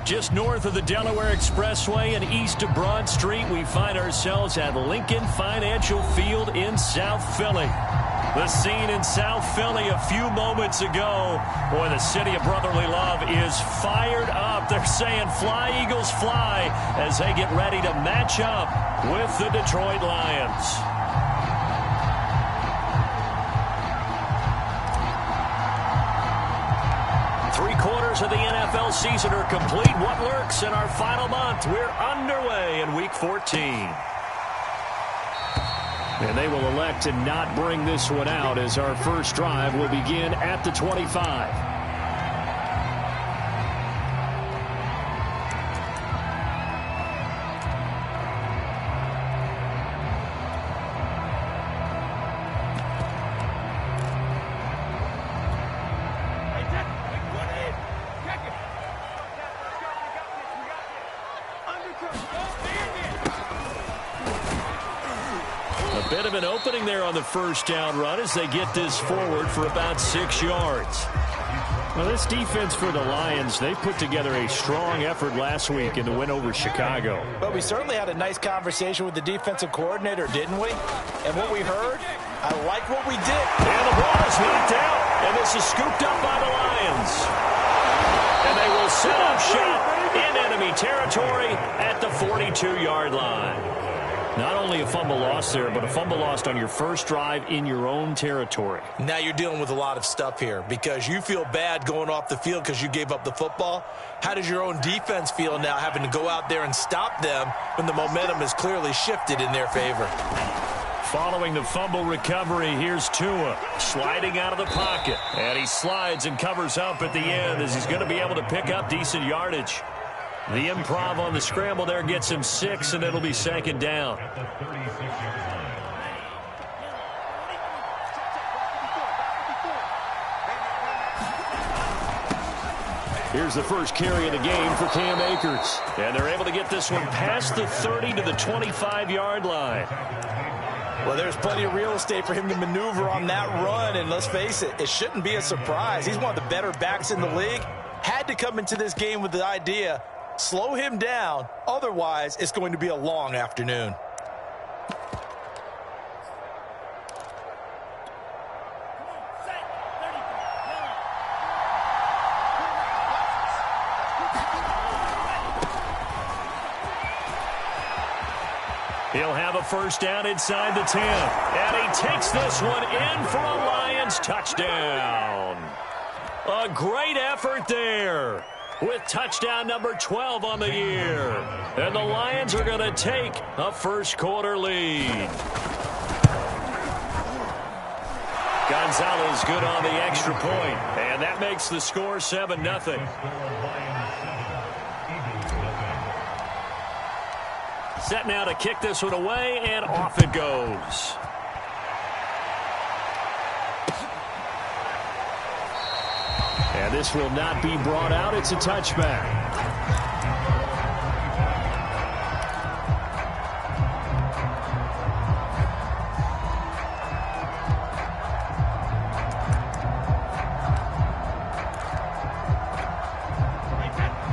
Just north of the Delaware Expressway and east of Broad Street, we find ourselves at Lincoln Financial Field in South Philly. The scene in South Philly a few moments ago. Boy, the city of brotherly love is fired up. They're saying fly, Eagles, fly, as they get ready to match up with the Detroit Lions. Three-quarters of the NFL season are complete. What lurks in our final month? We're underway in Week 14. And they will elect to not bring this one out as our first drive will begin at the 25. A bit of an opening there on the first down run as they get this forward for about 6 yards. Well, this defense for the Lions, they put together a strong effort last week in the win over Chicago. But we certainly had a nice conversation with the defensive coordinator, didn't we? And what we heard, I like what we did. And the ball is knocked out, and this is scooped up by the Lions. And they will set up shop in enemy territory at the 42-yard line. Not only a fumble lost there, but a fumble lost on your first drive in your own territory. Now you're dealing with a lot of stuff here because you feel bad going off the field because you gave up the football. How does your own defense feel now having to go out there and stop them when the momentum is clearly shifted in their favor? Following the fumble recovery, here's Tua sliding out of the pocket. And he slides and covers up at the end as he's going to be able to pick up decent yardage. The improv on the scramble there gets him 6, and it'll be second down. Here's the first carry of the game for Cam Akers. And they're able to get this one past the 30 to the 25-yard line. Well, there's plenty of real estate for him to maneuver on that run, and let's face it, it shouldn't be a surprise. He's one of the better backs in the league. Had to come into this game with the idea, slow him down, otherwise it's going to be a long afternoon. He'll have a first down inside the 10. And he takes this one in for a Lions touchdown. A great effort there with touchdown number 12 on the year. And the Lions are going to take a first quarter lead. Gonzalez good on the extra point. And that makes the score 7-0. Set now to kick this one away, and off it goes. And this will not be brought out. It's a touchback.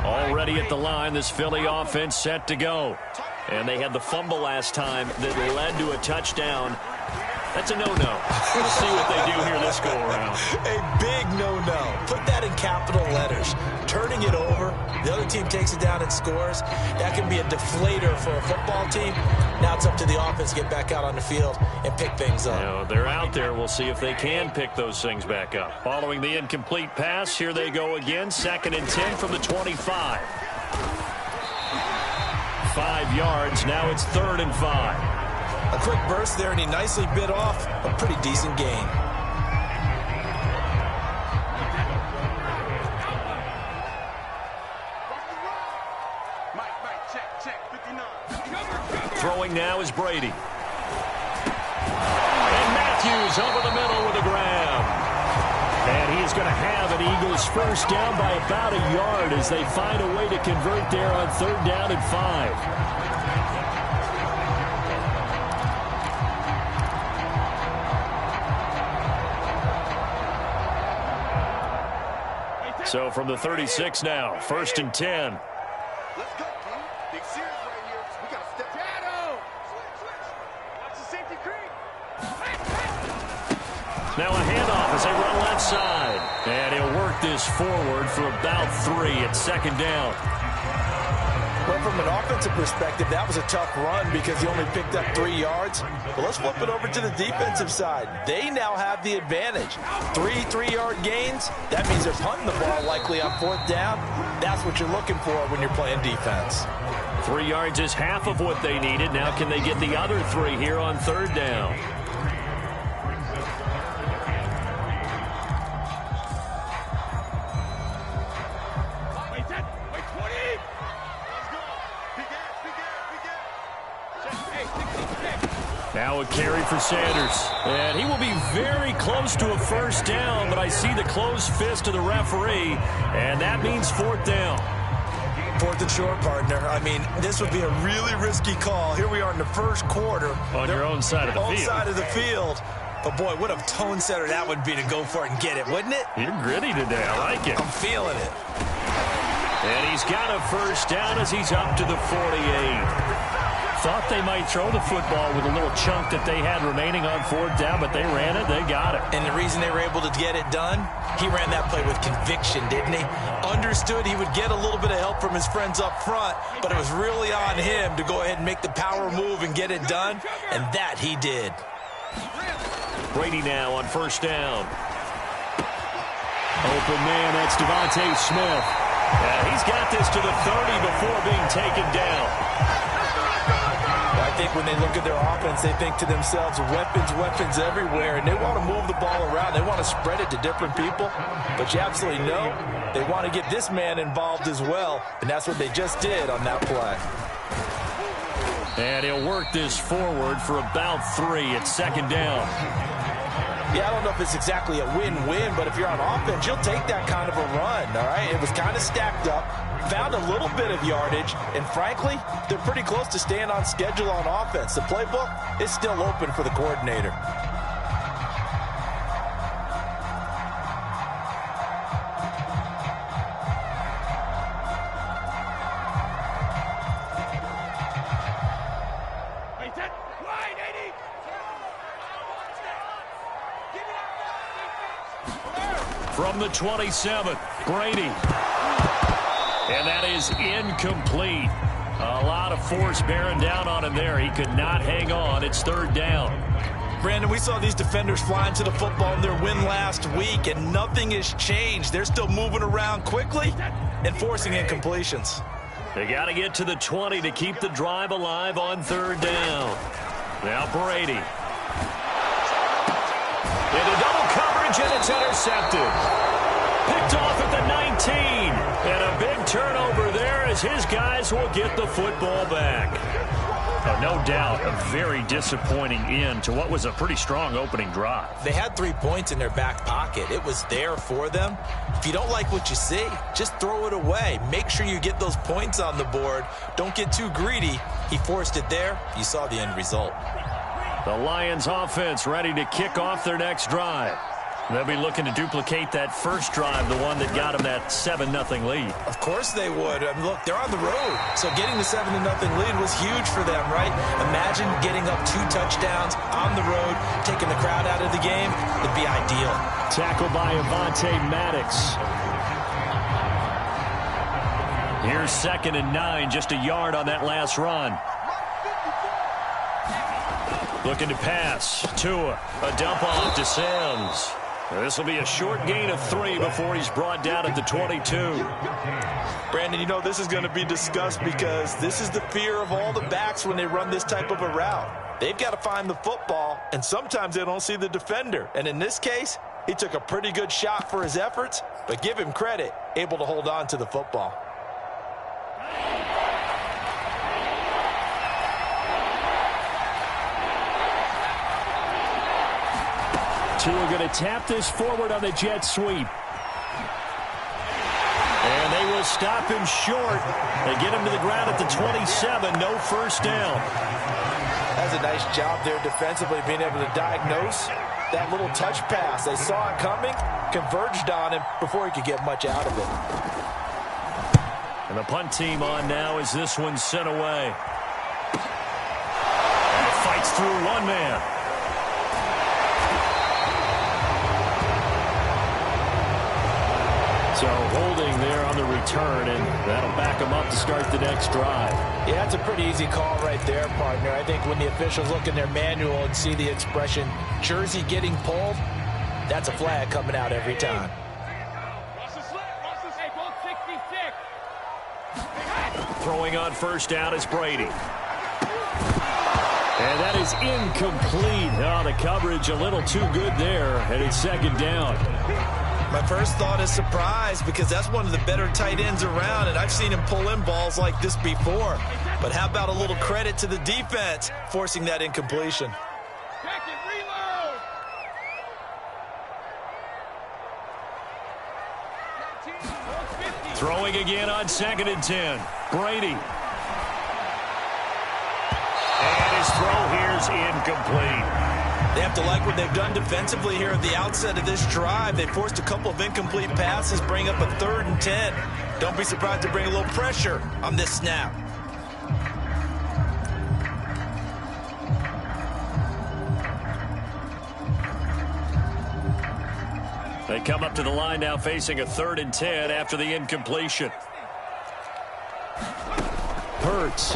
Already at the line, this Philly offense set to go. And they had the fumble last time that led to a touchdown. That's a no-no. We'll see what they do here this go-around. A big no-no. Put that in capital letters. Turning it over, the other team takes it down and scores. That can be a deflator for a football team. Now it's up to the offense to get back out on the field and pick things up. You know, they're out there. We'll see if they can pick those things back up. Following the incomplete pass, here they go again. 2nd and 10 from the 25. 5 yards. Now it's 3rd and 5. A quick burst there, and he nicely bit off a pretty decent gain. Throwing now is Brady. And Matthews over the middle with a grab. And he's going to have an Eagles first down by about a yard as they find a way to convert there on 3rd down and 5. So from the 36 now, 1st and 10. Let's go, team. Big series right here. We got to step shadow. Switch. Watch the safety creep. Now a handoff as they run left side. And he'll work this forward for about 3 at second down. Well, from an offensive perspective, that was a tough run because he only picked up 3 yards. But let's flip it over to the defensive side. They now have the advantage. 3 3-yard gains. That means they're punting the ball likely on 4th down. That's what you're looking for when you're playing defense. 3 yards is half of what they needed. Now can they get the other 3 here on 3rd down? Now a carry for Sanders. And he will be very close to a 1st down, but I see the closed fist of the referee, and that means 4th down. 4th and short, partner. I mean, this would be a really risky call. Here we are in the 1st quarter. On your own side of the field. Own side of the field. But, boy, what a tone setter that would be to go for it and get it, wouldn't it? You're gritty today. I like it. I'm feeling it. And he's got a 1st down as he's up to the 48. Thought they might throw the football with a little chunk that they had remaining on 4th down, but they ran it. They got it. And the reason they were able to get it done, he ran that play with conviction, didn't he? Understood he would get a little bit of help from his friends up front, but it was really on him to go ahead and make the power move and get it done, and that he did. Brady now on 1st down. Open man, that's Devontae Smith. He's got this to the 30 before being taken down. I think when they look at their offense, they think to themselves, weapons everywhere, and they want to move the ball around. They want to spread it to different people, but you absolutely know they want to get this man involved as well, and that's what they just did on that play. And he'll work this forward for about 3 at 2nd down. Yeah, I don't know if it's exactly a win-win, but if you're on offense, you'll take that kind of a run, all right? It was kind of stacked up, found a little bit of yardage, and frankly, they're pretty close to staying on schedule on offense. The playbook is still open for the coordinator. From the 27th, Brady. And that is incomplete. A lot of force bearing down on him there. He could not hang on. It's 3rd down. Brandon, we saw these defenders flying to the football in their win last week, and nothing has changed. They're still moving around quickly and forcing incompletions. They got to get to the 20 to keep the drive alive on 3rd down. Now Brady. Into double coverage, and it's intercepted. Picked off at the 19. And a big turnover there as his guys will get the football back. Oh, no doubt a very disappointing end to what was a pretty strong opening drive. They had 3 points in their back pocket. It was there for them. If you don't like what you see, just throw it away. Make sure you get those points on the board. Don't get too greedy. He forced it there. You saw the end result. The Lions offense ready to kick off their next drive. They'll be looking to duplicate that first drive, the one that got them that 7-0 lead. Of course they would. I mean, look, they're on the road. So getting the 7-0 lead was huge for them, right? Imagine getting up 2 touchdowns on the road, taking the crowd out of the game. It'd be ideal. Tackled by Avonte Maddox. Here's 2nd and 9, just a yard on that last run. Looking to pass. Tua, a dump off to Sims. This will be a short gain of 3 before he's brought down at the 22. Brandon, you know this is going to be discussed because this is the fear of all the backs when they run this type of a route. They've got to find the football, and sometimes they don't see the defender. And in this case, he took a pretty good shot for his efforts, but give him credit, able to hold on to the football. Tua going to tap this forward on the jet sweep. And they will stop him short. They get him to the ground at the 27. No first down. That's a nice job there defensively, being able to diagnose that little touch pass. They saw it coming, converged on him before he could get much out of it. And the punt team on now as this one's sent away. And it fights through one man. So holding there on the return, and that'll back them up to start the next drive. Yeah, that's a pretty easy call right there, partner. I think when the officials look in their manual and see the expression, jersey getting pulled, that's a flag coming out every time. Throwing on first down is Brady. And that is incomplete. Oh, the coverage a little too good there, and it's second down. My first thought is surprise because that's one of the better tight ends around, and I've seen him pull in balls like this before. But how about a little credit to the defense forcing that incompletion? Throwing again on 2nd and 10. Brady. And his throw here's incomplete. They have to like what they've done defensively here at the outset of this drive. They forced a couple of incomplete passes, bring up a 3rd and 10. Don't be surprised to bring a little pressure on this snap. They come up to the line now facing a 3rd and 10 after the incompletion. Hurts.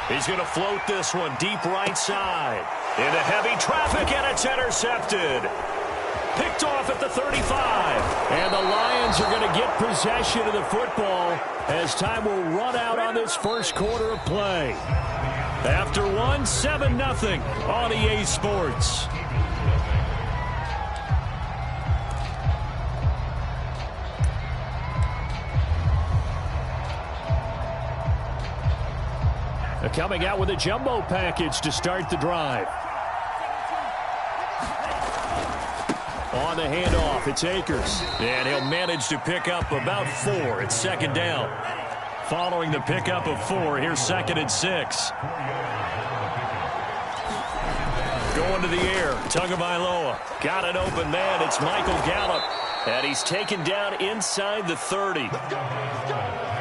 He's going to float this one deep right side. Into heavy traffic, and it's intercepted. Picked off at the 35. And the Lions are going to get possession of the football as time will run out on this first quarter of play. After 7-0 on EA Sports. Coming out with a jumbo package to start the drive. On the handoff, it's Akers. And he'll manage to pick up about 4. It's second down. Following the pickup of 4, here's 2nd and 6. Going to the air, Tagovailoa. Got an open man, it's Michael Gallup. And he's taken down inside the 30.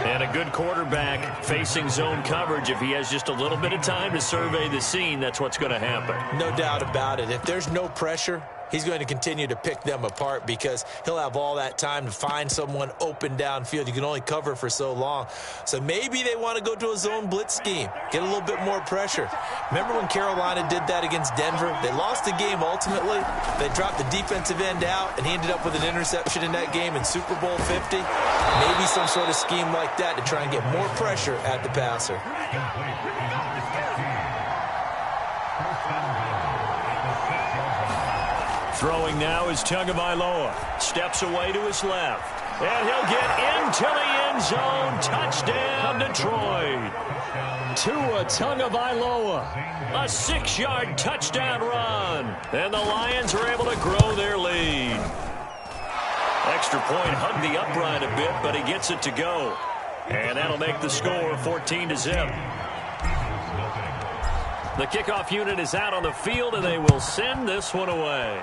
And a good quarterback facing zone coverage. If he has just a little bit of time to survey the scene, that's what's going to happen. No doubt about it. If there's no pressure, he's going to continue to pick them apart because he'll have all that time to find someone open downfield. You can only cover for so long. So maybe they want to go to a zone blitz scheme, get a little bit more pressure. Remember when Carolina did that against Denver? They lost the game ultimately. They dropped the defensive end out, and he ended up with an interception in that game in Super Bowl 50. Maybe some sort of scheme like that to try and get more pressure at the passer. Throwing now is Tagovailoa. Steps away to his left. And he'll get into the end zone. Touchdown, Detroit. Tua Tagovailoa. A 6-yard touchdown run. And the Lions are able to grow their lead. Extra point hugged the upright a bit, but he gets it to go. And that'll make the score 14-0. The kickoff unit is out on the field, and they will send this one away.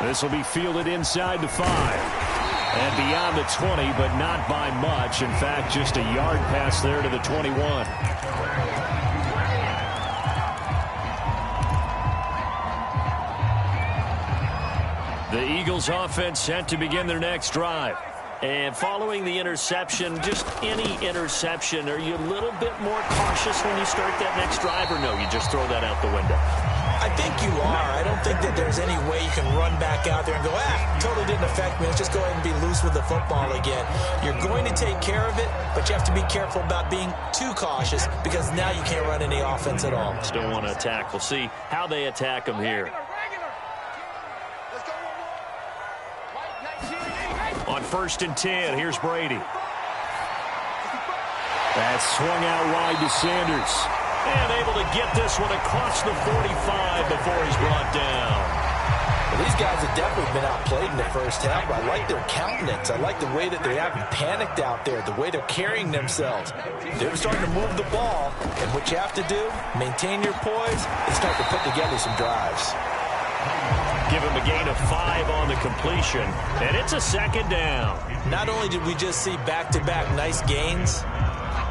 This will be fielded inside the 5. And beyond the 20, but not by much. In fact, just a yard pass there to the 21. The Eagles offense set to begin their next drive. And following the interception, just any interception, are you a little bit more cautious when you start that next drive, or no, you just throw that out the window? I think you are. I don't think that there's any way you can run back out there and go, totally didn't affect me. Let's just go ahead and be loose with the football again. You're going to take care of it, but you have to be careful about being too cautious because now you can't run any offense at all. Still want to attack. We'll see how they attack them here. On 1st and 10, here's Brady. That's swung out wide to Sanders. And able to get this one across the 45 before he's brought down. Well, these guys have definitely been outplayed in the first half, but I like their countenance. I like the way that they haven't panicked out there, the way they're carrying themselves. They're starting to move the ball, and what you have to do, maintain your poise and start to put together some drives. give him a gain of 5 on the completion, and it's a second down. Not only did we just see back-to-back nice gains,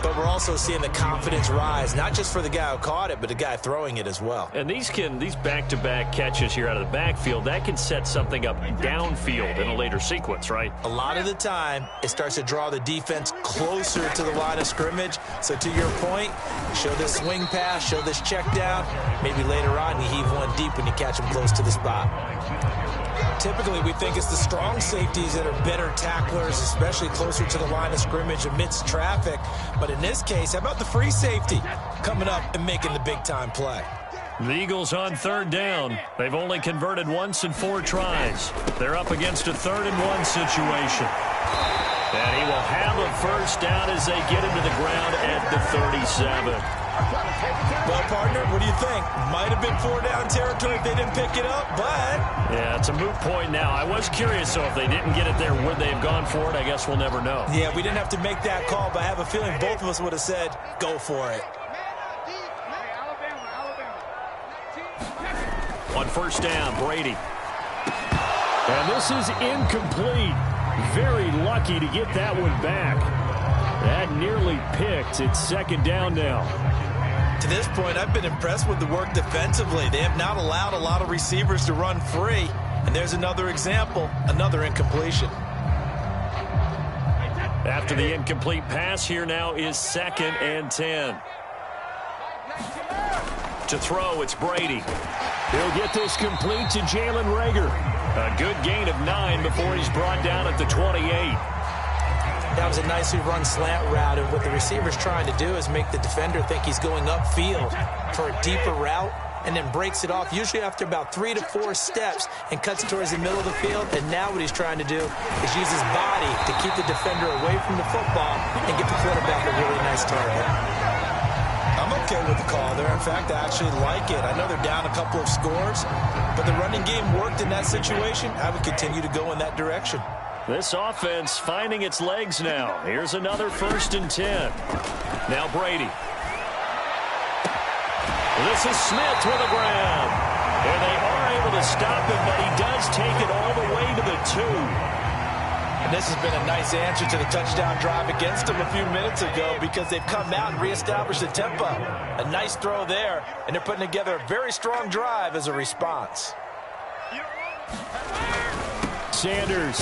but we're also seeing the confidence rise, not just for the guy who caught it, but the guy throwing it as well. And these back-to-back catches here out of the backfield, that can set something up downfield in a later sequence, right? A lot of the time, it starts to draw the defense closer to the line of scrimmage. So to your point, show this swing pass, show this check down. Maybe later on you heave one deep when you catch them close to the spot. Typically, we think it's the strong safeties that are better tacklers, especially closer to the line of scrimmage amidst traffic. But in this case, how about the free safety coming up and making the big-time play? The Eagles on third down. They've only converted once in 4 tries. They're up against a 3rd-and-1 situation. And he will have a first down as they get into the ground at the 37. Well, partner, what do you think? Might have been 4-down territory if they didn't pick it up, but... Yeah, it's a moot point now. I was curious, though, if they didn't get it there, would they have gone for it? I guess we'll never know. Yeah, we didn't have to make that call, but I have a feeling both of us would have said, go for it. On first down, Brady. And this is incomplete. Very lucky to get that one back. That nearly picked. It's second down now. To this point, I've been impressed with the work defensively. They have not allowed a lot of receivers to run free. And there's another example, another incompletion. After the incomplete pass, here now is 2nd and 10. To throw, it's Brady. He'll get this complete to Jalen Reagor. A good gain of 9 before he's brought down at the 28. That was a nicely run slant route, and what the receiver's trying to do is make the defender think he's going upfield for a deeper route, and then breaks it off, usually after about 3 to 4 steps, and cuts towards the middle of the field. And now what he's trying to do is use his body to keep the defender away from the football and get the quarterback a really nice target. I'm okay with the call there. In fact, I actually like it. I know they're down a couple of scores, but the running game worked in that situation. I would continue to go in that direction. This offense finding its legs now. Here's another 1st and 10. Now Brady. This is Smith with the ground. And they are able to stop him, but he does take it all the way to the 2. And this has been a nice answer to the touchdown drive against them a few minutes ago, because they've come out and reestablished the tempo. A nice throw there, and they're putting together a very strong drive as a response. Sanders.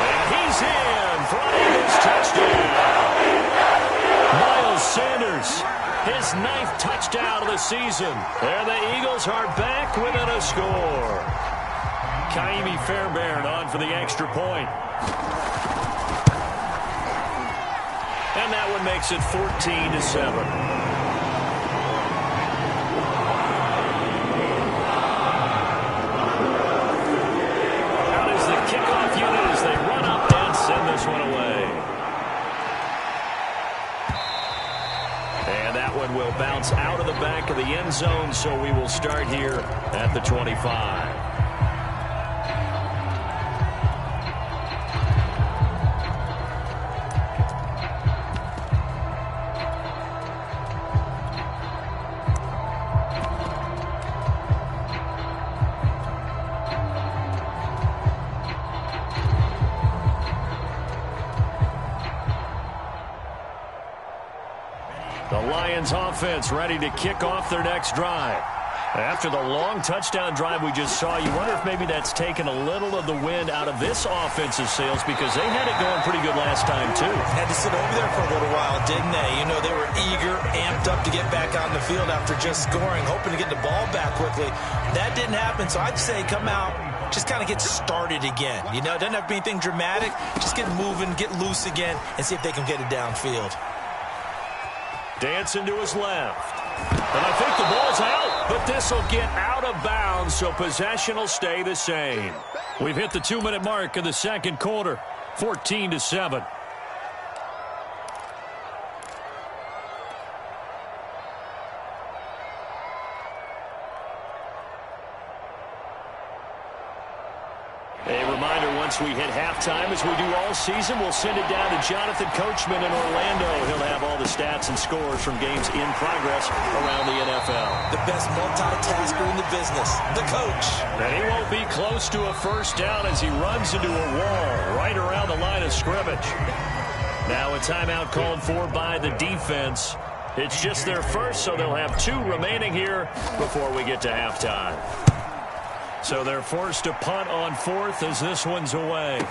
And he's in for an Eagles touchdown. Miles Sanders, his 9th touchdown of the season. And the Eagles are back within a score. Kaimi Fairbairn on for the extra point. And that one makes it 14-7. This one away. And that one will bounce out of the back of the end zone, so we will start here at the 25. Offense ready to kick off their next drive. After the long touchdown drive we just saw, you wonder if maybe that's taken a little of the wind out of this offensive sails, because they had it going pretty good last time too. Had to sit over there for a little while, didn't they? You know, they were eager, amped up to get back on the field after just scoring, hoping to get the ball back quickly. That didn't happen, so I'd say come out, just kind of get started again. You know, it doesn't have to be anything dramatic. Just get moving, get loose again, and see if they can get it downfield. Dancing to his left. And I think the ball's out, but this will get out of bounds, so possession will stay the same. We've hit the 2-minute mark of the second quarter, 14-7. A reminder, once we hit halftime, as we do all season, we'll send it down to Jonathan Coachman in Orlando. He'll have all the stats and scores from games in progress around the NFL. The best multitasker in the business, the coach. And he won't be close to a first down as he runs into a wall right around the line of scrimmage. Now a timeout called for by the defense. It's just their first, so they'll have 2 remaining here before we get to halftime. So they're forced to punt on 4th as this one's away.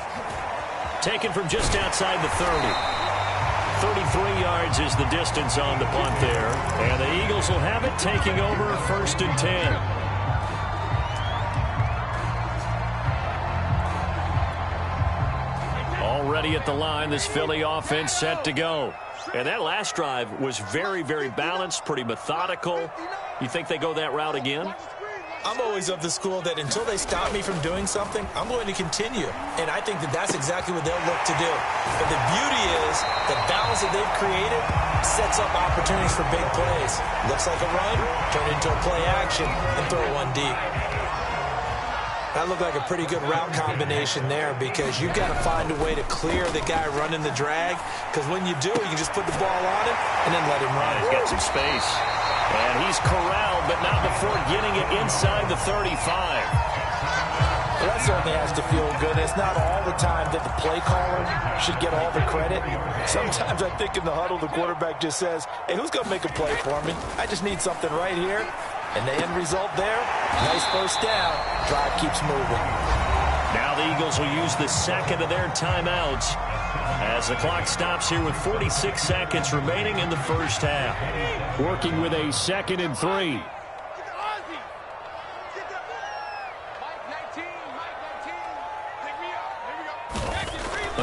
Taken from just outside the 30. 33 yards is the distance on the punt there. And the Eagles will have it, taking over 1st and 10. Already at the line, this Philly offense set to go. And that last drive was very, very balanced, pretty methodical. You think they go that route again? I'm always of the school that until they stop me from doing something, I'm going to continue. And I think that that's exactly what they'll look to do. But the beauty is the balance that they've created sets up opportunities for big plays. Looks like a run, turn it into a play action, and throw one deep. That looked like a pretty good route combination there because you've got to find a way to clear the guy running the drag. Because when you do, you can just put the ball on him and then let him run. He's got some space. And he's corralled, but not before getting it inside the 35. Well, that certainly has to feel good. It's not all the time that the play caller should get all the credit. Sometimes I think in the huddle, the quarterback just says, hey, who's going to make a play for me? I just need something right here. And the end result there, nice first down. Drive keeps moving. Now the Eagles will use the second of their timeouts as the clock stops here with 46 seconds remaining in the first half. Working with a 2nd and 3.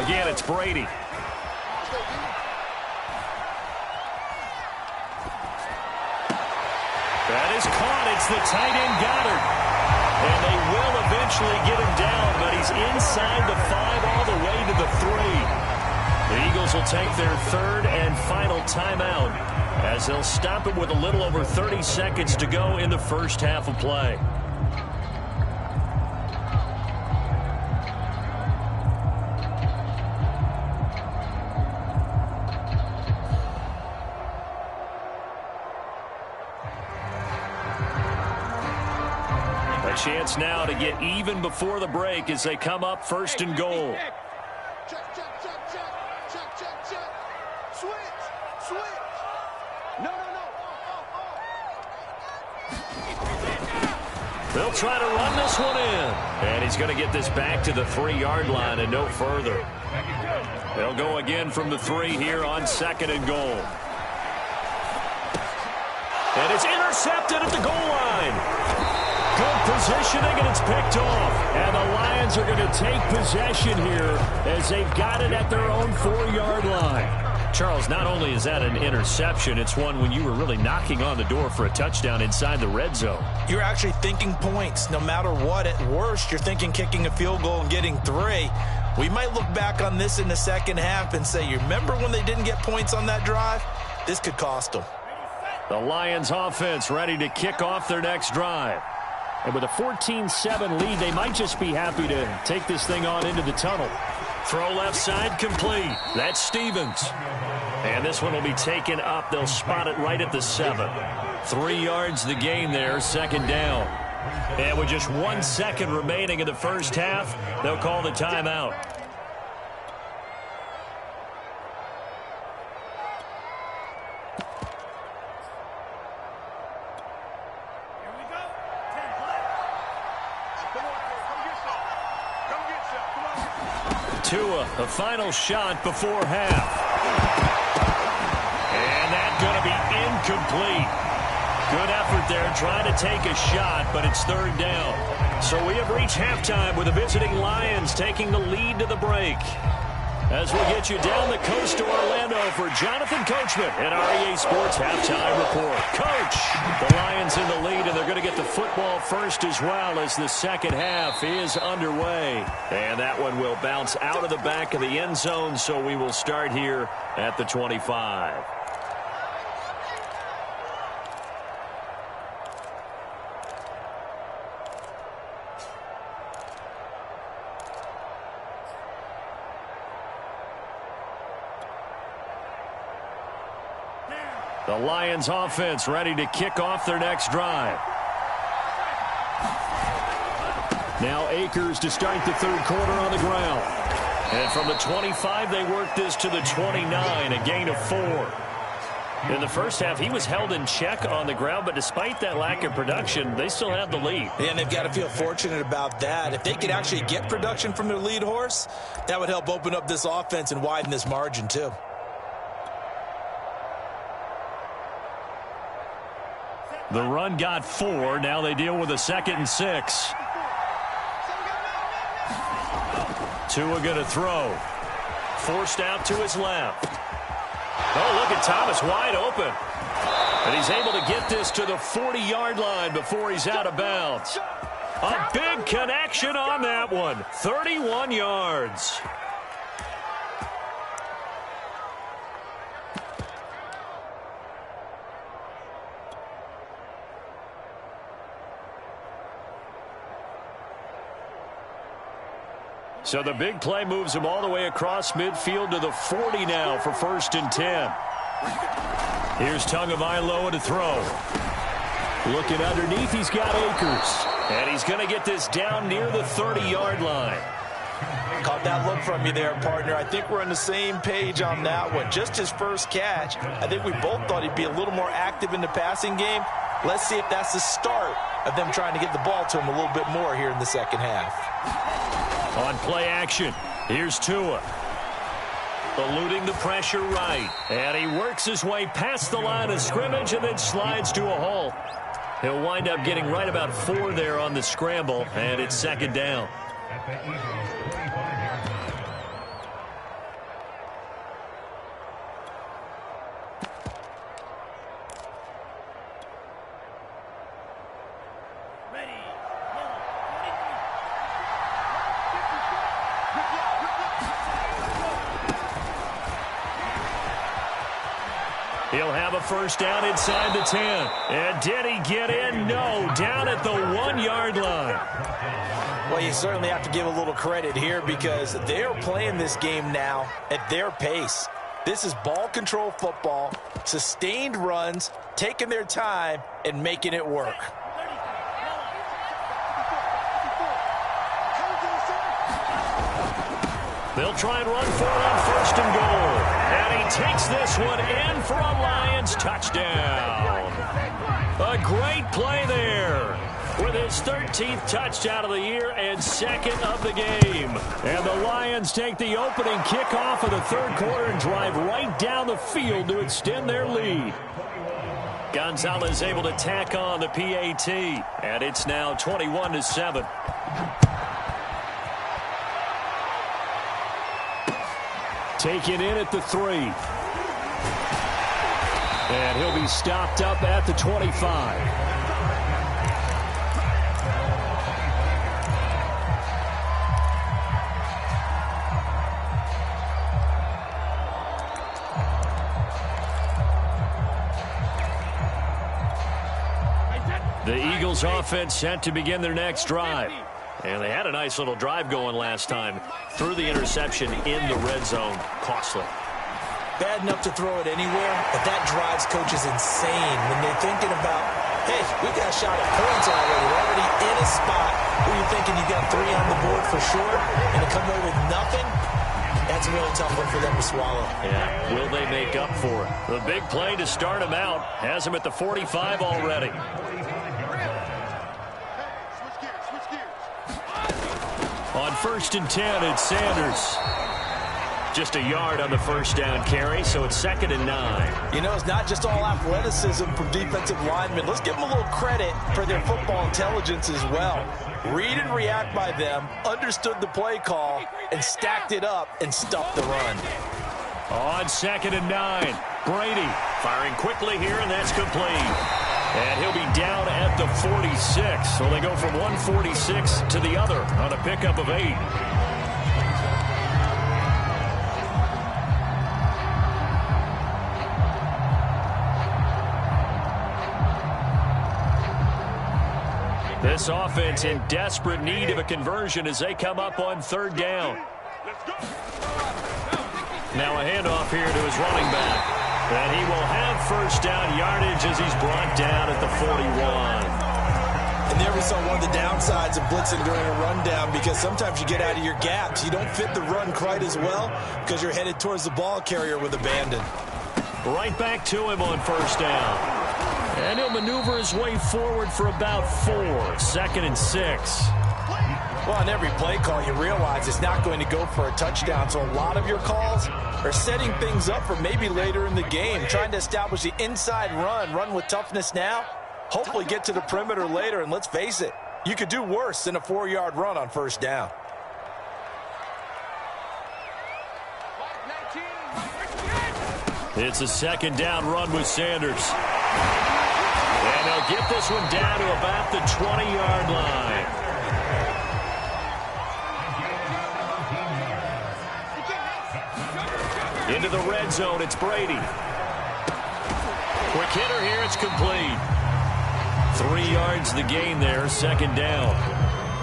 Again, it's Brady. That is caught. It's the tight end Goddard. And they will eventually get him down, but he's inside the 5 all the way to the 3. The Eagles will take their 3rd and final timeout as they'll stop it with a little over 30 seconds to go in the first half of play. A chance now to get even before the break as they come up 1st and goal. They'll try to run this one in. And he's going to get this back to the 3-yard line and no further. They'll go again from the 3 here on 2nd and goal. And it's intercepted at the goal line. Good positioning, and it's picked off. And the Lions are going to take possession here as they've got it at their own 4-yard line. Charles, not only is that an interception, it's one when you were really knocking on the door for a touchdown inside the red zone. You're actually thinking points no matter what. At worst, you're thinking kicking a field goal and getting 3. We might look back on this in the second half and say, you remember when they didn't get points on that drive? This could cost them. The Lions offense ready to kick off their next drive. And with a 14-7 lead, they might just be happy to take this thing on into the tunnel. Throw left side complete. That's Stevens. And this one will be taken up. They'll spot it right at the 7. 3 yards the gain there, 2nd down. And with just 1 second remaining in the first half, they'll call the timeout. Tua, the final shot before half. And that's going to be incomplete. Good effort there trying to take a shot, but it's 3rd down. So we have reached halftime with the visiting Lions taking the lead to the break. As we get you down the coast to Orlando for Jonathan Coachman at our EA Sports Halftime Report. Coach, the Lions in the lead, and they're going to get the football first as well as the second half is underway. And that one will bounce out of the back of the end zone, so we will start here at the 25. The Lions offense ready to kick off their next drive. Now Akers to start the third quarter on the ground. And from the 25, they work this to the 29, a gain of 4. In the first half, he was held in check on the ground, but despite that lack of production, they still have the lead. And they've got to feel fortunate about that. If they could actually get production from their lead horse, that would help open up this offense and widen this margin too. The run got 4. Now they deal with a 2nd and 6. Tua going to throw. Forced out to his left. Oh, look at Thomas wide open. And he's able to get this to the 40-yard line before he's out of bounds. A big connection on that one. 31 yards. So the big play moves him all the way across midfield to the 40 now for 1st and 10. Here's Tagovailoa to throw. Looking underneath, he's got Akers. And he's going to get this down near the 30-yard line. Caught that look from you there, partner. I think we're on the same page on that one. Just his first catch. I think we both thought he'd be a little more active in the passing game. Let's see if that's the start of them trying to get the ball to him a little bit more here in the second half. On play action, here's Tua. Eluding the pressure right. And he works his way past the line of scrimmage and then slides to a halt. He'll wind up getting right about 4 there on the scramble, and it's 2nd down. He'll have a first down inside the 10. And did he get in? No, down at the 1-yard line. Well, you certainly have to give a little credit here because they're playing this game now at their pace. This is ball control football, sustained runs, taking their time and making it work. They'll try and run for it on 1st and goal. And he takes this one in for a Lions touchdown. A great play there with his 13th touchdown of the year and 2nd of the game. And the Lions take the opening kickoff of the third quarter and drive right down the field to extend their lead. Gonzalez able to tack on the PAT. And it's now 21-7. Taken in at the 3. And he'll be stopped up at the 25. The Eagles offense set to begin their next drive. And they had a nice little drive going last time. Threw the interception in the red zone. Costly. Bad enough to throw it anywhere, but that drives coaches insane when they're thinking about, hey, we got a shot at points already. We're already in a spot where you're thinking you got 3 on the board for sure, and to come away with nothing, that's a really tough one for them to swallow. Yeah, will they make up for it? The big play to start him out has him at the 45 already. On 1st and 10, it's Sanders. Just a yard on the first down carry, so it's 2nd and 9. You know, it's not just all athleticism from defensive linemen. Let's give them a little credit for their football intelligence as well. Read and react by them, understood the play call, and stacked it up and stuffed the run. On 2nd and 9, Brady firing quickly here, and that's complete. And he'll be down at the 46. So they go from 146 to the other on a pickup of 8. This offense in desperate need of a conversion as they come up on 3rd down. Now a handoff here to his running back. And he will have first down yardage as he's brought down at the 41. And there we saw one of the downsides of blitzing during a rundown, because sometimes you get out of your gaps. You don't fit the run quite as well because you're headed towards the ball carrier with abandon. Right back to him on first down. And he'll maneuver his way forward for about 4. 2nd and 6. Well, on every play call, you realize it's not going to go for a touchdown. So a lot of your calls are setting things up for maybe later in the game, trying to establish the inside run with toughness now. Hopefully get to the perimeter later, and let's face it, you could do worse than a 4-yard run on first down. It's a 2nd down run with Sanders. And they'll get this one down to about the 20-yard line. Into the red zone, it's Brady. Quick hitter here, it's complete. 3 yards the gain there, 2nd down.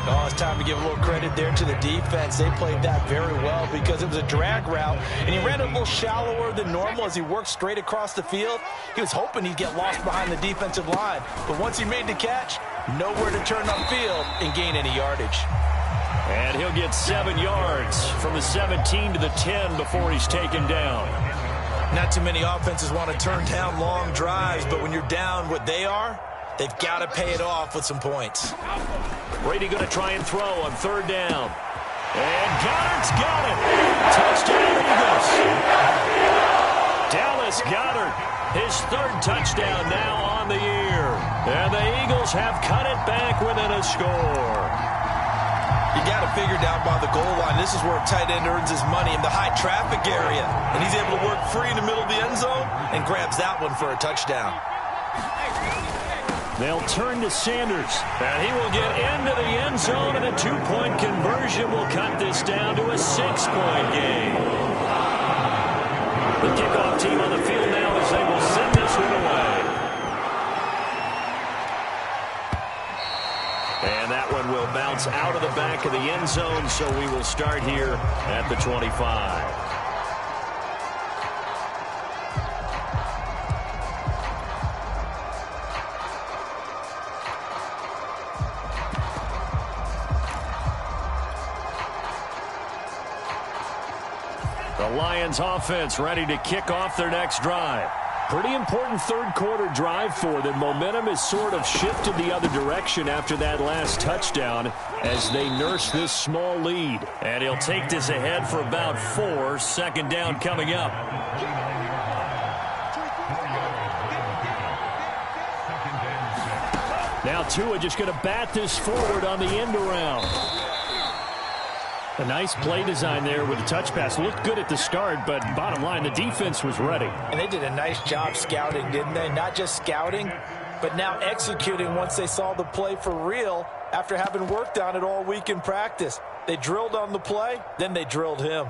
Oh, it's time to give a little credit there to the defense. They played that very well because it was a drag route, and he ran a little shallower than normal as he worked straight across the field. He was hoping he'd get lost behind the defensive line, but once he made the catch, nowhere to turn upfield and gain any yardage. And he'll get 7 yards from the 17 to the 10 before he's taken down. Not too many offenses want to turn down long drives, but when you're down what they are, they've got to pay it off with some points. Brady going to try and throw on 3rd down. And Goddard's got it. Touchdown, Eagles. Dallas Goedert, his 3rd touchdown now on the year. And the Eagles have cut it back within a score. You got to figure down by the goal line. This is where a tight end earns his money in the high traffic area. And he's able to work free in the middle of the end zone and grabs that one for a touchdown. They'll turn to Sanders, and he will get into the end zone, and a 2-point conversion will cut this down to a 6-point game. The kickoff team on the field now as they will send this one away. And that one will bounce out of the back of the end zone, so we will start here at the 25. The Lions offense ready to kick off their next drive. Pretty important 3rd quarter drive for them. Momentum has sort of shifted the other direction after that last touchdown as they nurse this small lead. And he'll take this ahead for about 4. 2nd down coming up. Now Tua just going to bat this forward on the end around. A nice play design there with the touch pass. Looked good at the start, but bottom line, the defense was ready. And they did a nice job scouting, didn't they? Not just scouting, but now executing once they saw the play for real after having worked on it all week in practice. They drilled on the play, then they drilled him.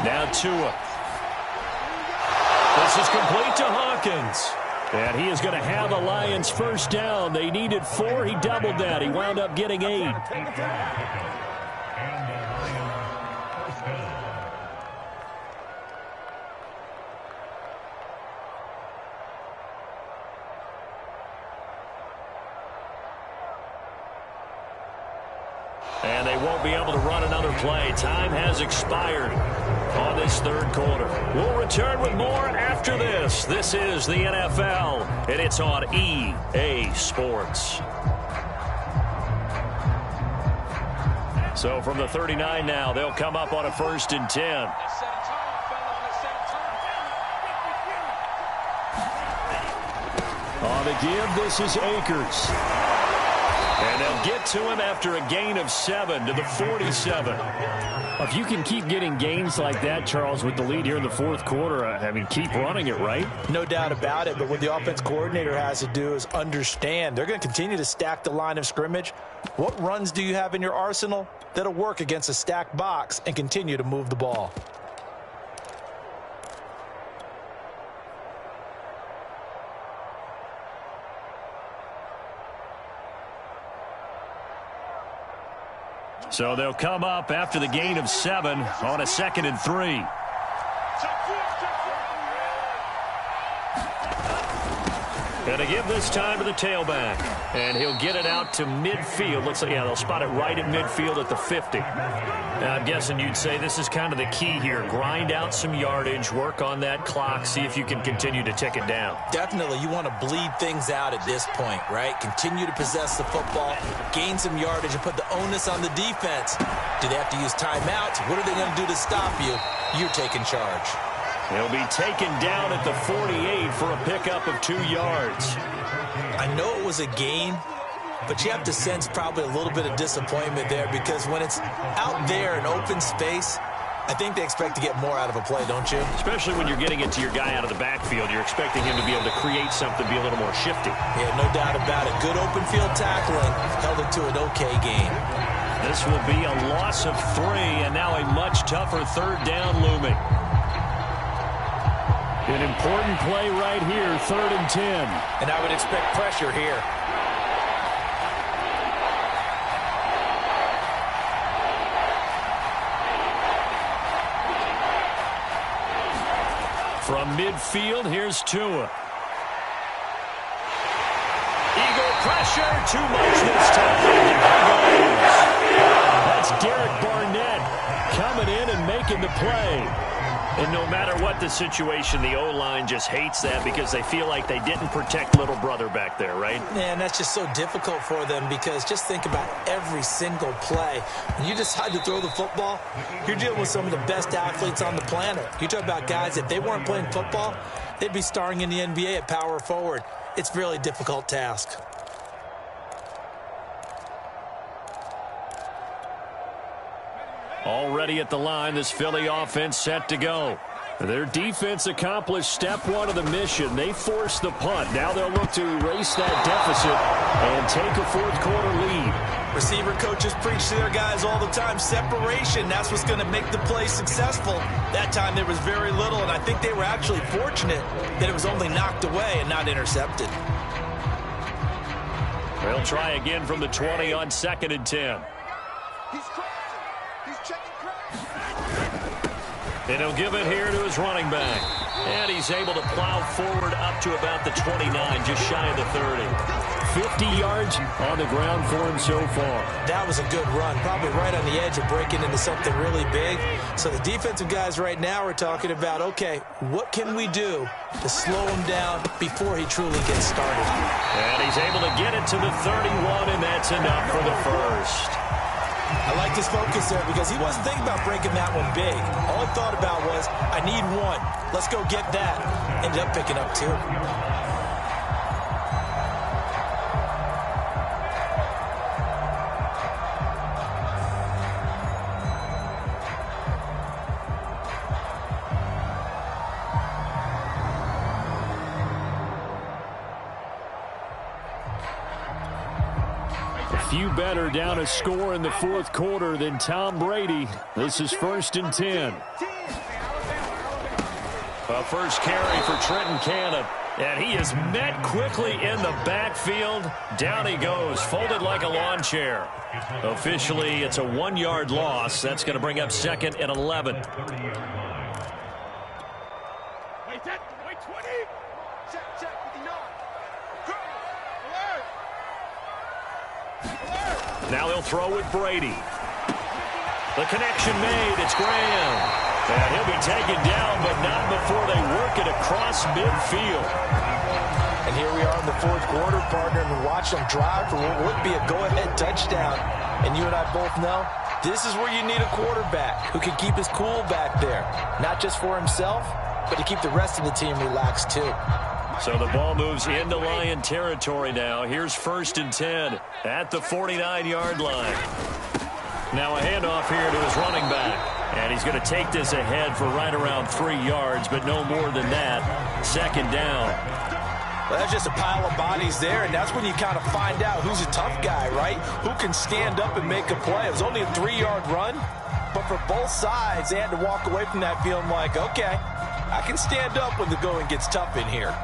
Now Tua. This is complete to Hawkins. And he is going to have the Lions first down. They needed 4. He doubled that. He wound up getting 8. And they won't be able to run another play. Time has expired on this 3rd quarter. We'll return with more after this. This is the NFL, and it's on EA Sports. So from the 39 now, they'll come up on a 1st and 10. On the give, this is Akers. And they'll get to him after a gain of 7 to the 47. If you can keep getting gains like that, Charles, with the lead here in the 4th quarter, I mean, keep running it, right? No doubt about it, but what the offense coordinator has to do is understand. They're going to continue to stack the line of scrimmage. What runs do you have in your arsenal that'll work against a stacked box and continue to move the ball? So they'll come up after the gain of 7 on a 2nd and 3. And to give this time to the tailback. And he'll get it out to midfield. Looks like, yeah, they'll spot it right at midfield at the 50. Now, I'm guessing you'd say this is kind of the key here. Grind out some yardage, work on that clock, see if you can continue to tick it down. Definitely, you want to bleed things out at this point, right? Continue to possess the football, gain some yardage, and put the onus on the defense. Do they have to use timeouts? What are they going to do to stop you? You're taking charge. He'll be taken down at the 48 for a pickup of 2 yards. I know it was a gain, but you have to sense probably a little bit of disappointment there because when it's out there in open space, I think they expect to get more out of a play, don't you? Especially when you're getting it to your guy out of the backfield. You're expecting him to be able to create something, be a little more shifty. Yeah, no doubt about it. Good open field tackling held it to an okay gain. This will be a loss of 3, and now a much tougher 3rd down looming. An important play right here, 3rd and 10. And I would expect pressure here. From midfield, here's Tua. Eagle pressure, too much this time. That's Derek Barnett coming in and making the play. And no matter what the situation, the O-line just hates that because they feel like they didn't protect little brother back there, right? Man, that's just so difficult for them because just think about every single play. When you decide to throw the football, you're dealing with some of the best athletes on the planet. You talk about guys, if they weren't playing football, they'd be starring in the NBA at power forward. It's a really difficult task. Already at the line, this Philly offense set to go. Their defense accomplished step 1 of the mission. They forced the punt. Now they'll look to erase that deficit and take a 4th quarter lead. Receiver coaches preach to their guys all the time. Separation, that's what's going to make the play successful. That time there was very little, and I think they were actually fortunate that it was only knocked away and not intercepted. They'll try again from the 20 on 2nd and 10. And he'll give it here to his running back. And he's able to plow forward up to about the 29, just shy of the 30. 50 yards on the ground for him so far. That was a good run, probably right on the edge of breaking into something really big. So the defensive guys right now are talking about, okay, what can we do to slow him down before he truly gets started? And he's able to get it to the 31, and that's enough for the first. I like his focus there because he wasn't thinking about breaking that one big. All he thought about was, I need 1. Let's go get that. Ended up picking up 2. Few better down a score in the 4th quarter than Tom Brady. This is 1st and 10. A first carry for Trenton Cannon. And he is met quickly in the backfield. Down he goes, folded like a lawn chair. Officially, it's a 1-yard loss. That's going to bring up 2nd and 11. Wait 20. Check, 59. Now he'll throw with Brady. The connection made. It's Graham. And he'll be taken down, but not before they work it across midfield. And here we are in the 4th quarter, partner, and watch them drive for what would be a go-ahead touchdown. And you and I both know this is where you need a quarterback who can keep his cool back there. Not just for himself, but to keep the rest of the team relaxed too. So the ball moves into Lion territory now. Here's 1st and 10 at the 49-yard line. Now a handoff here to his running back. And he's going to take this ahead for right around 3 yards, but no more than that. 2nd down. Well, that's just a pile of bodies there, and that's when you kind of find out who's a tough guy, right? Who can stand up and make a play. It was only a 3-yard run, but for both sides, they had to walk away from that feeling like, okay, I can stand up when the going gets tough in here.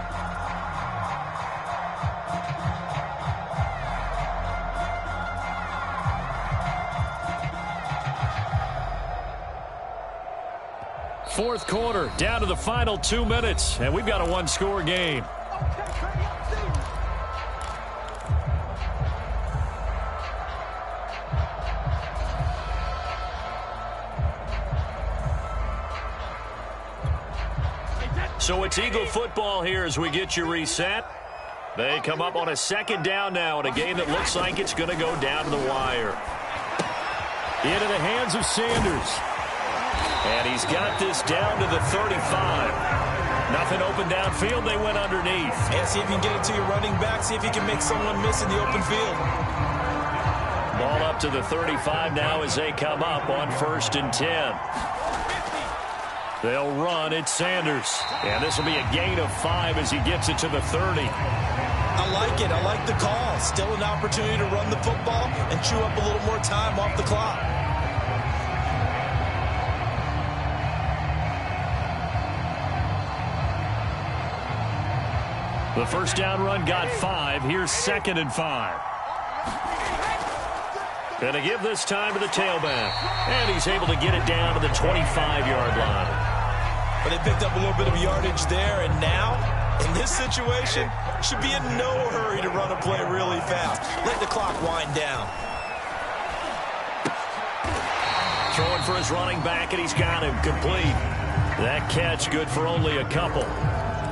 Fourth quarter, down to the final 2 minutes, and we've got a one-score game. So it's Eagle football here as we get you reset. They come up on a second down now in a game that looks like it's going to go down to the wire. Into the hands of Sanders. And he's got this down to the 35. Nothing open downfield. They went underneath. And see if you can get it to your running back. See if you can make someone miss in the open field. Ball up to the 35 now as they come up on 1st and 10. They'll run. It's Sanders. And this will be a gain of 5 as he gets it to the 30. I like it. I like the call. Still an opportunity to run the football and chew up a little more time off the clock. The first down run got 5. Here's 2nd and 5. Going to give this time to the tailback. And he's able to get it down to the 25-yard line. But they picked up a little bit of yardage there, and now, in this situation, should be in no hurry to run a play really fast. Let the clock wind down. Throwing for his running back, and he's got him complete. That catch good for only a couple.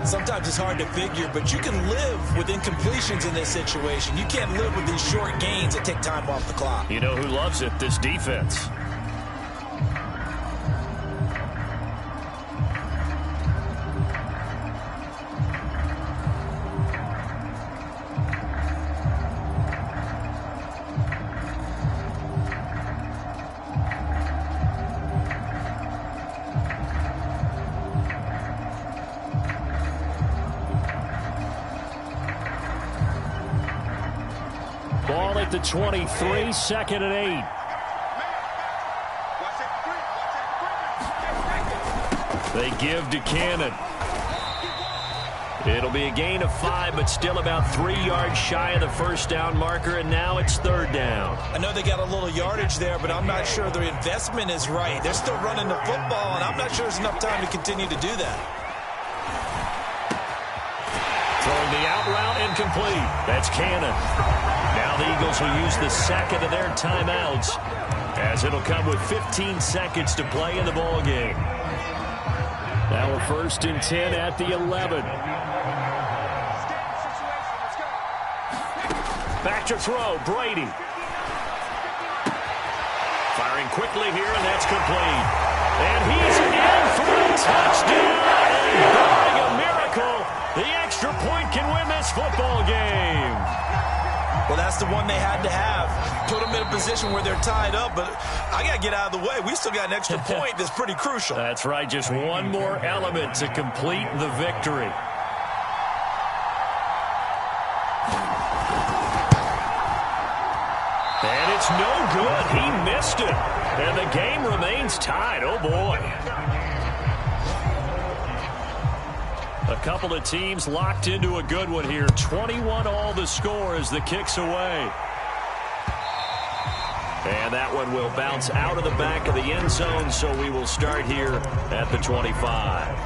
Sometimes it's hard to figure, but you can live with incompletions in this situation. You can't live with these short gains that take time off the clock. You know who loves it? This defense. Ball at the 23, 2nd and 8. They give to Cannon. It'll be a gain of 5, but still about 3 yards shy of the first down marker, and now it's 3rd down. I know they got a little yardage there, but I'm not sure their investment is right. They're still running the football, and I'm not sure there's enough time to continue to do that. Throwing the out route incomplete. That's Cannon. Now the Eagles will use the second of their timeouts as it'll come with 15 seconds to play in the ball game. Now we're 1st and 10 at the 11. Back to throw, Brady. Firing quickly here, and that's complete. And he's in for a touchdown. And barring a miracle, the extra point can win this football game. Well, that's the one they had to have. Put them in a position where they're tied up, but I got to get out of the way. We still got an extra point that's pretty crucial. That's right, just one more element to complete the victory. And it's no good. He missed it. And the game remains tied. Oh, boy. A couple of teams locked into a good one here. 21 all the score as the kick's away. And that one will bounce out of the back of the end zone, so we will start here at the 25.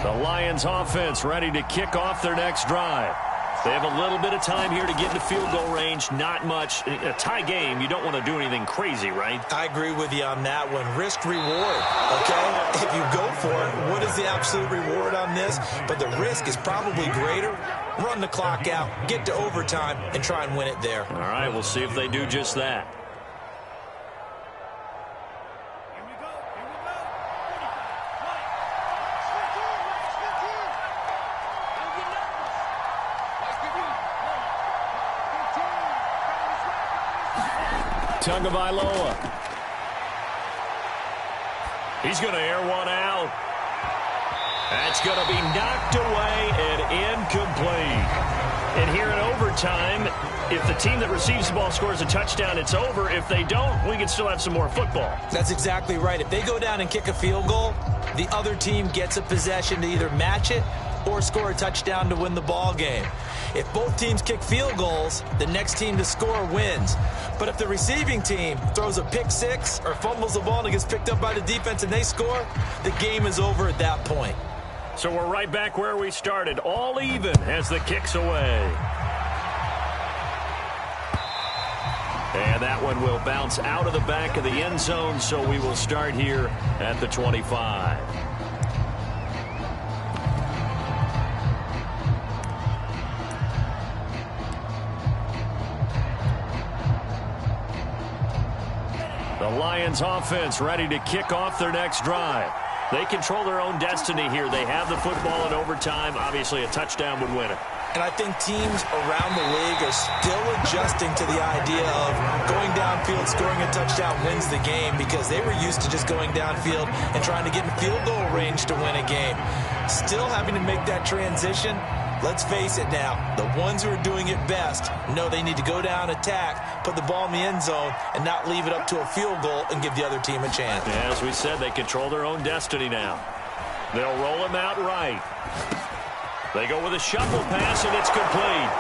The Lions offense ready to kick off their next drive. They have a little bit of time here to get into field goal range. Not much. In a tie game, you don't want to do anything crazy, right? I agree with you on that one. Risk reward, okay? If you go for it, what is the absolute reward on this? But the risk is probably greater. Run the clock out, get to overtime, and try and win it there. All right, we'll see if they do just that. Tagovailoa. He's going to air one out. That's going to be knocked away and incomplete. And here in overtime, if the team that receives the ball scores a touchdown, it's over. If they don't, we can still have some more football. That's exactly right. If they go down and kick a field goal, the other team gets a possession to either match it or score a touchdown to win the ball game. If both teams kick field goals, the next team to score wins. But if the receiving team throws a pick six or fumbles the ball and it gets picked up by the defense and they score, the game is over at that point. So we're right back where we started, all even as the kick's away. And that one will bounce out of the back of the end zone, so we will start here at the 25. The Lions offense ready to kick off their next drive. They control their own destiny here. They have the football in overtime. Obviously, a touchdown would win it. And I think teams around the league are still adjusting to the idea of going downfield, scoring a touchdown wins the game, because they were used to just going downfield and trying to get in field goal range to win a game. Still having to make that transition. Let's face it now, the ones who are doing it best know they need to go down, attack, put the ball in the end zone, and not leave it up to a field goal and give the other team a chance. Yeah, as we said, they control their own destiny now. They'll roll him out right. They go with a shuffle pass, and it's complete.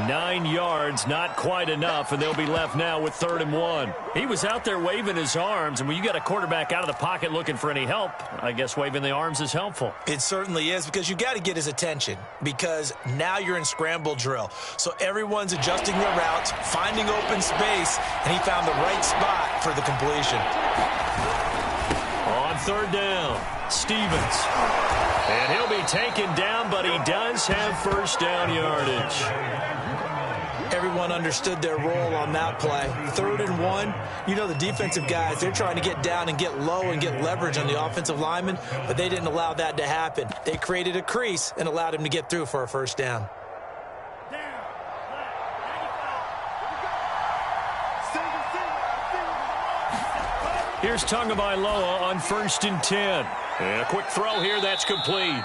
9 yards, not quite enough, and they'll be left now with 3rd and 1. He was out there waving his arms, and when you got a quarterback out of the pocket looking for any help, I guess waving the arms is helpful. It certainly is, because you got to get his attention, because now you're in scramble drill. So everyone's adjusting their routes, finding open space, and he found the right spot for the completion. On 3rd down, Stevens. And he'll be taken down, but he does have 1st down yardage. Everyone understood their role on that play. 3rd and 1, you know the defensive guys, they're trying to get down and get low and get leverage on the offensive lineman, but they didn't allow that to happen. They created a crease and allowed him to get through for a 1st down. Here's Tagovailoa on 1st and 10. And a quick throw here, that's complete.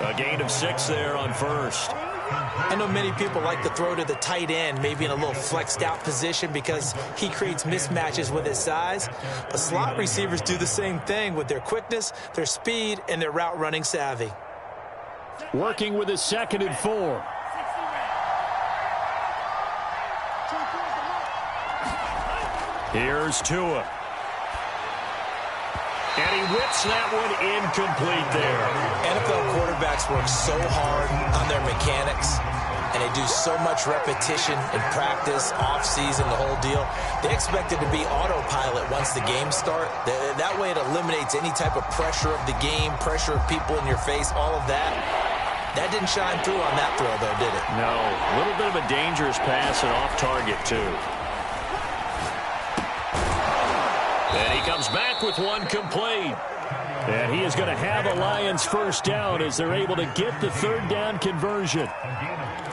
A gain of 6 there on 1st. I know many people like to throw to the tight end, maybe in a little flexed out position because he creates mismatches with his size. But slot receivers do the same thing with their quickness, their speed, and their route running savvy. Working with his 2nd and 4. Here's Tua. And he whips that one incomplete there. NFL quarterbacks work so hard on their mechanics, and they do so much repetition in practice, off-season, the whole deal. They expect it to be autopilot once the games start. That way it eliminates any type of pressure of the game, pressure of people in your face, all of that. That didn't shine through on that throw, though, did it? No. A little bit of a dangerous pass and off target, too. And he comes back with one complete. And he is going to have a Lions 1st down as they're able to get the 3rd down conversion.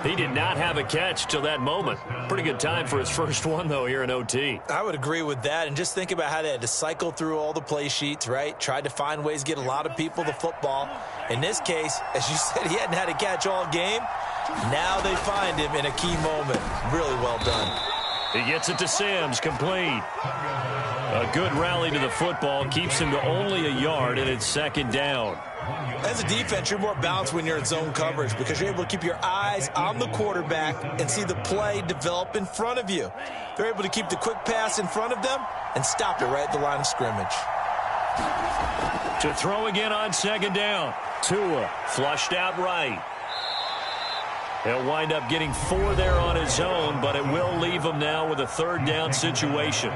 He did not have a catch till that moment. Pretty good time for his first one, though, here in OT. I would agree with that. And just think about how they had to cycle through all the play sheets, right? Tried to find ways to get a lot of people the football. In this case, as you said, he hadn't had a catch all game. Now they find him in a key moment. Really well done. He gets it to Sims, complete. A good rally to the football keeps him to only a yard, and it's 2nd down. As a defense, you're more balanced when you're in zone coverage because you're able to keep your eyes on the quarterback and see the play develop in front of you. They're able to keep the quick pass in front of them and stop it right at the line of scrimmage. To throw again on 2nd down. Tua flushed out right. He'll wind up getting 4 there on his own, but it will leave him now with a 3rd down situation.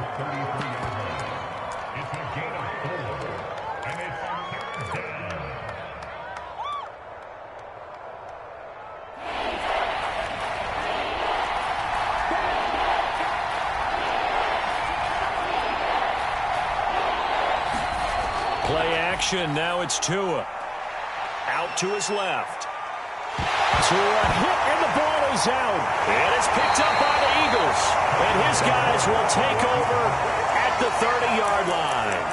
Play action, now it's Tua. Out to his left. Tua hit, and the ball is out. And it's picked up by the Eagles. And his guys will take over at the 30-yard line.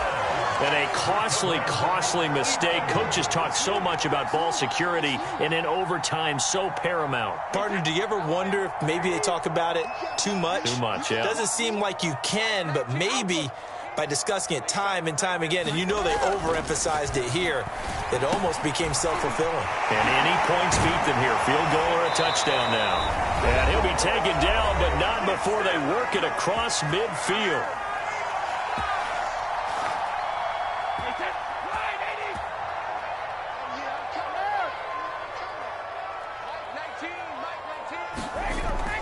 And a costly mistake. Coaches talk so much about ball security, and in overtime, so paramount. Partner, do you ever wonder if maybe they talk about it too much? Too much, yeah. Doesn't seem like you can, but maybe by discussing it time and time again, and you know they overemphasized it here. It almost became self-fulfilling. And any points beat them here. Field goal or a touchdown now. And he'll be taken down, but not before they work it across midfield.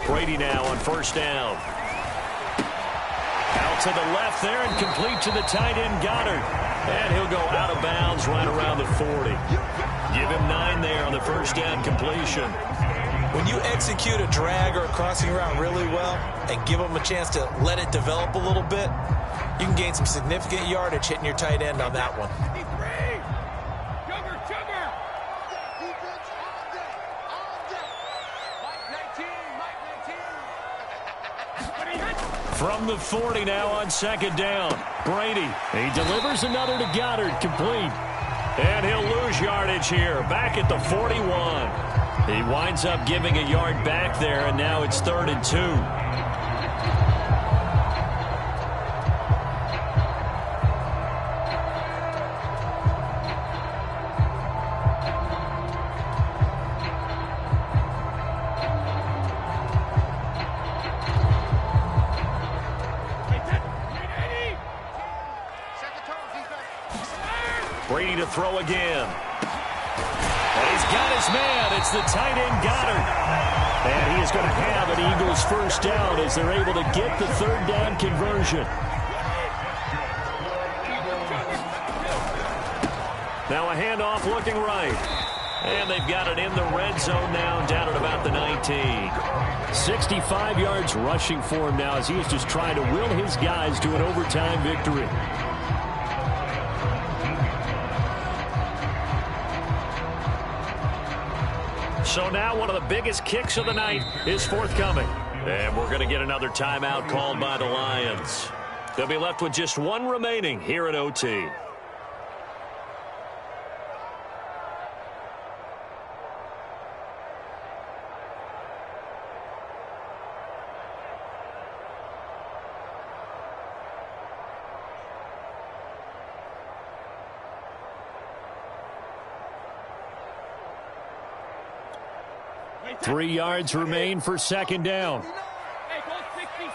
Brady now on first down. Out to the left there and complete to the tight end Goddard. And he'll go out of bounds right around the 40. Give him 9 there on the first down completion. When you execute a drag or a crossing route really well and give them a chance to let it develop a little bit, you can gain some significant yardage hitting your tight end on that one. From the 40 now on second down. Brady. He delivers another to Goddard. Complete. And he'll lose yardage here. Back at the 41. He winds up giving a yard back there, and now it's 3rd and 2. Brady to throw again. And he's got his man. It's the tight end Goddard. And he is going to have an Eagles first down as they're able to get the 3rd down conversion. Now a handoff looking right. And they've got it in the red zone now down at about the 19. 65 yards rushing for him now as he is just trying to will his guys to an overtime victory. So now one of the biggest kicks of the night is forthcoming. And we're going to get another timeout called by the Lions. They'll be left with just 1 remaining here at OT. Three yards remain for second down. Hey, go 66.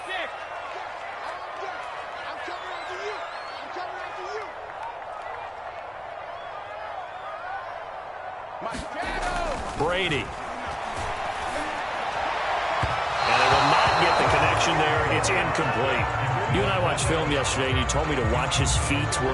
I'm coming after you. I'm coming after you. My shadow. Brady. And it will not get the connection there. It's incomplete. You and I watched film yesterday, and you told me to watch his feet. For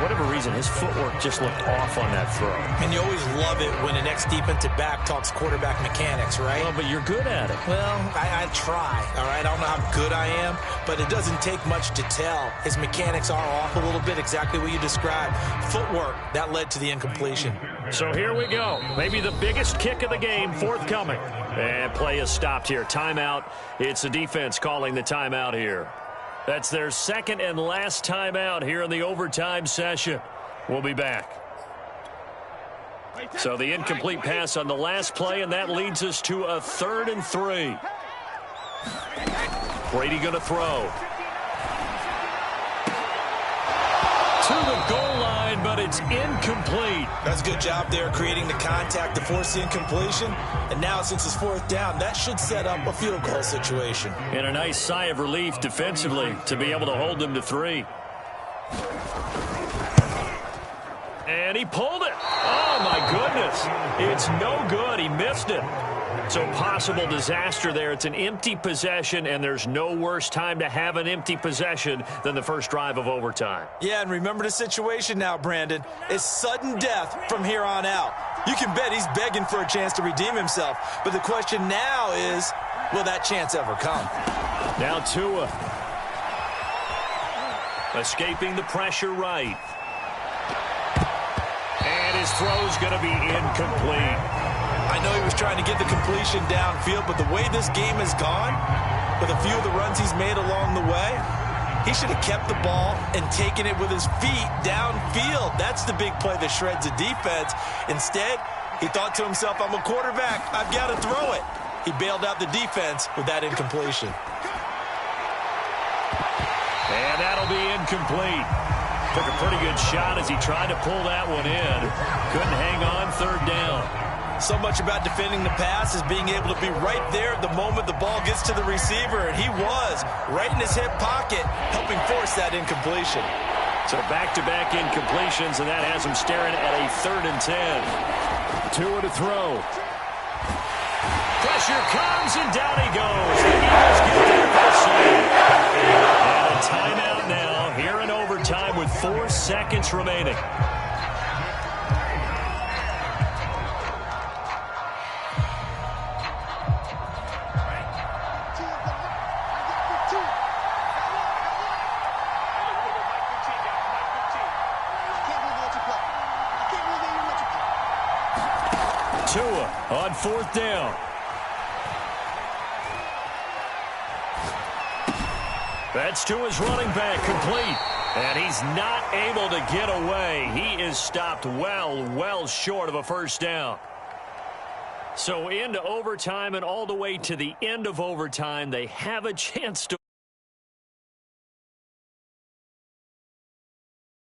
whatever reason, his footwork just looked off on that throw. And you always love it when an ex-defensive back talks quarterback mechanics, right? Well, but you're good at it. Well, I try, all right? I don't know how good I am, but it doesn't take much to tell. His mechanics are off a little bit, exactly what you described. Footwork, that led to the incompletion. So here we go. Maybe the biggest kick of the game forthcoming. And play is stopped here. Timeout. It's the defense calling the timeout here. That's their second and last timeout here in the overtime session. We'll be back. So the incomplete pass on the last play, and that leads us to a 3rd and 3. Brady going to throw. To the goal line, but it's incomplete. That's a good job there creating the contact to force the incompletion. And now since it's 4th down, that should set up a field goal situation. And a nice sigh of relief defensively to be able to hold them to 3. And he pulled it. Oh, my goodness. It's no good. He missed it. So possible disaster there. It's an empty possession, and there's no worse time to have an empty possession than the first drive of overtime. Yeah, and remember the situation now, Brandon. It's sudden death from here on out. You can bet he's begging for a chance to redeem himself. But the question now is, will that chance ever come? Now Tua. Escaping the pressure right. And his throw's going to be incomplete. I know he was trying to get the completion downfield, but the way this game has gone, with a few of the runs he's made along the way, he should have kept the ball and taken it with his feet downfield. That's the big play that shreds the defense. Instead, he thought to himself, I'm a quarterback. I've got to throw it. He bailed out the defense with that incompletion. And that'll be incomplete. Took a pretty good shot as he tried to pull that one in. Couldn't hang on third down. So much about defending the pass is being able to be right there at the moment the ball gets to the receiver, and he was right in his hip pocket, helping force that incompletion. So back-to-back incompletions, and that has him staring at a 3rd and 10. Tua to throw. Pressure comes, and down he goes. The Eagles get there for the save. And a timeout now, here in overtime with 4 seconds remaining. Tua on 4th down. That's Tua's running back, complete. And he's not able to get away. He is stopped well short of a first down. So into overtime and all the way to the end of overtime, they have a chance to